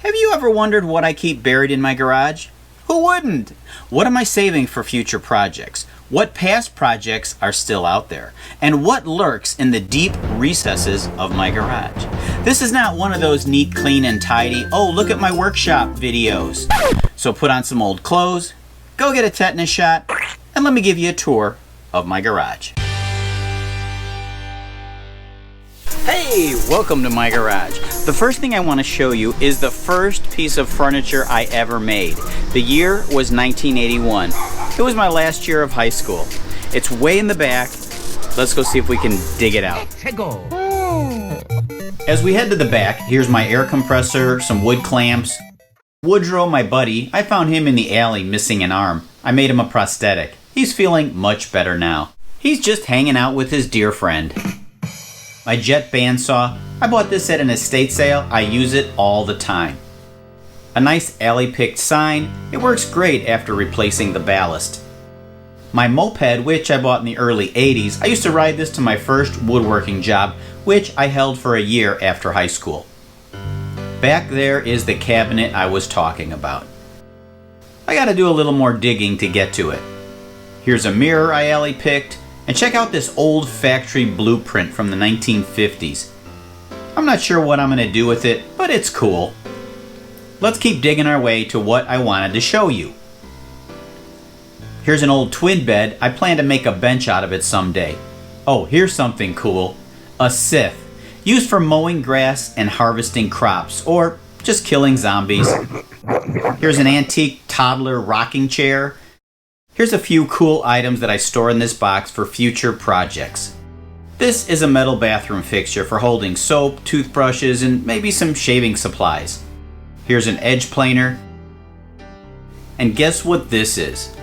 Have you ever wondered what I keep buried in my garage? Who wouldn't? What am I saving for future projects? What past projects are still out there? And what lurks in the deep recesses of my garage? This is not one of those neat, clean, and tidy, oh, look at my workshop videos. So put on some old clothes, go get a tetanus shot, and let me give you a tour of my garage. Hey, welcome to my garage. The first thing I want to show you is the first piece of furniture I ever made. The year was 1981. It was my last year of high school. It's way in the back. Let's go see if we can dig it out. As we head to the back, here's my air compressor, some wood clamps. Woodrow, my buddy, I found him in the alley missing an arm. I made him a prosthetic. He's feeling much better now. He's just hanging out with his dear friend. My jet bandsaw, I bought this at an estate sale. I use it all the time. A nice alley-picked sign. It works great after replacing the ballast. My moped, which I bought in the early 80s, I used to ride this to my first woodworking job, which I held for a year after high school. Back there is the cabinet I was talking about. I gotta do a little more digging to get to it. Here's a mirror I alley-picked. And check out this old factory blueprint from the 1950s. I'm not sure what I'm going to do with it, but it's cool. Let's keep digging our way to what I wanted to show you. Here's an old twin bed. I plan to make a bench out of it someday. Oh, here's something cool. A scythe, used for mowing grass and harvesting crops, or just killing zombies. Here's an antique toddler rocking chair. Here's a few cool items that I store in this box for future projects. This is a metal bathroom fixture for holding soap, toothbrushes, and maybe some shaving supplies. Here's an edge planer. And guess what this is?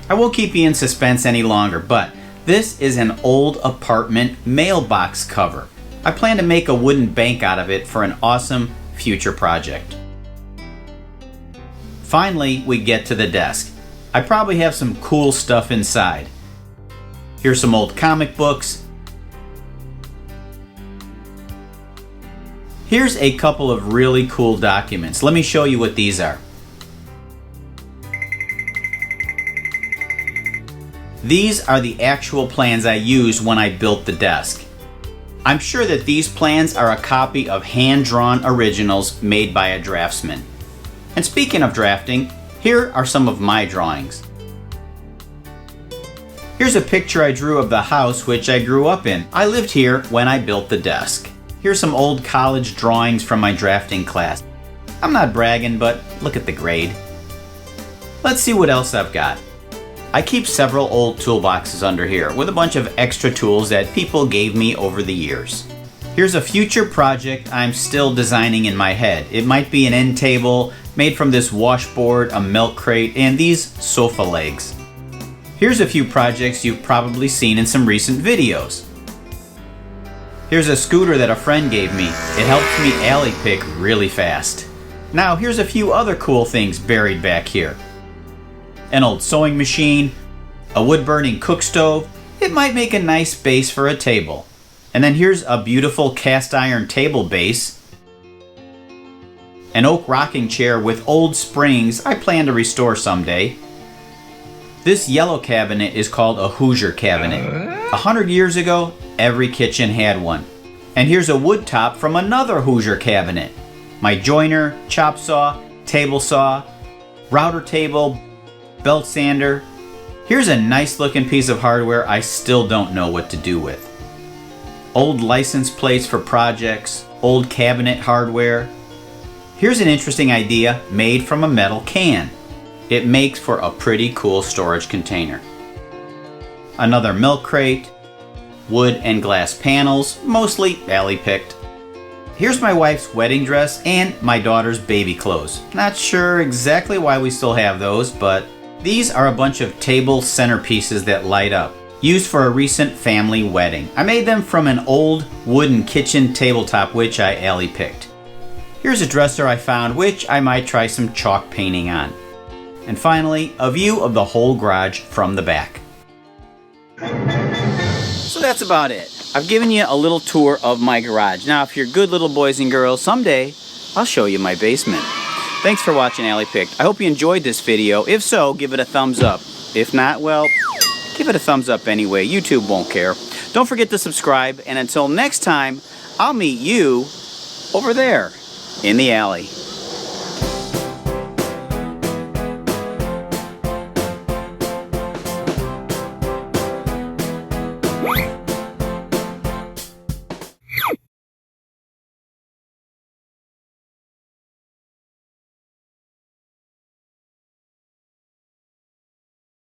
I won't keep you in suspense any longer, but this is an old apartment mailbox cover. I plan to make a wooden bank out of it for an awesome future project. Finally, we get to the desk. I probably have some cool stuff inside. Here's some old comic books. Here's a couple of really cool documents. Let me show you what these are. These are the actual plans I used when I built the desk. I'm sure that these plans are a copy of hand-drawn originals made by a draftsman. And speaking of drafting, here are some of my drawings. Here's a picture I drew of the house which I grew up in. I lived here when I built the desk. Here's some old college drawings from my drafting class. I'm not bragging, but look at the grade. Let's see what else I've got. I keep several old toolboxes under here with a bunch of extra tools that people gave me over the years. Here's a future project I'm still designing in my head. It might be an end table made from this washboard, a milk crate, and these sofa legs. Here's a few projects you've probably seen in some recent videos. Here's a scooter that a friend gave me. It helps me alley pick really fast. Now here's a few other cool things buried back here. An old sewing machine, a wood-burning cook stove. It might make a nice base for a table. And then here's a beautiful cast iron table base. An oak rocking chair with old springs I plan to restore someday. This yellow cabinet is called a Hoosier cabinet. 100 years ago, every kitchen had one. And here's a wood top from another Hoosier cabinet. My joiner, chop saw, table saw, router table, belt sander. Here's a nice looking piece of hardware I still don't know what to do with. Old license plates for projects, old cabinet hardware. Here's an interesting idea made from a metal can. It makes for a pretty cool storage container. Another milk crate, wood and glass panels, mostly alley picked. Here's my wife's wedding dress and my daughter's baby clothes. Not sure exactly why we still have those, but these are a bunch of table centerpieces that light up, used for a recent family wedding. I made them from an old wooden kitchen tabletop which I alley picked. Here's a dresser I found which I might try some chalk painting on. And finally, a view of the whole garage from the back. So that's about it. I've given you a little tour of my garage. Now, if you're good little boys and girls, someday I'll show you my basement. Thanks for watching Alley Picked. I hope you enjoyed this video. If so, give it a thumbs up. If not, well, give it a thumbs up anyway. YouTube won't care. Don't forget to subscribe, and until next time, I'll meet you over there in the alley.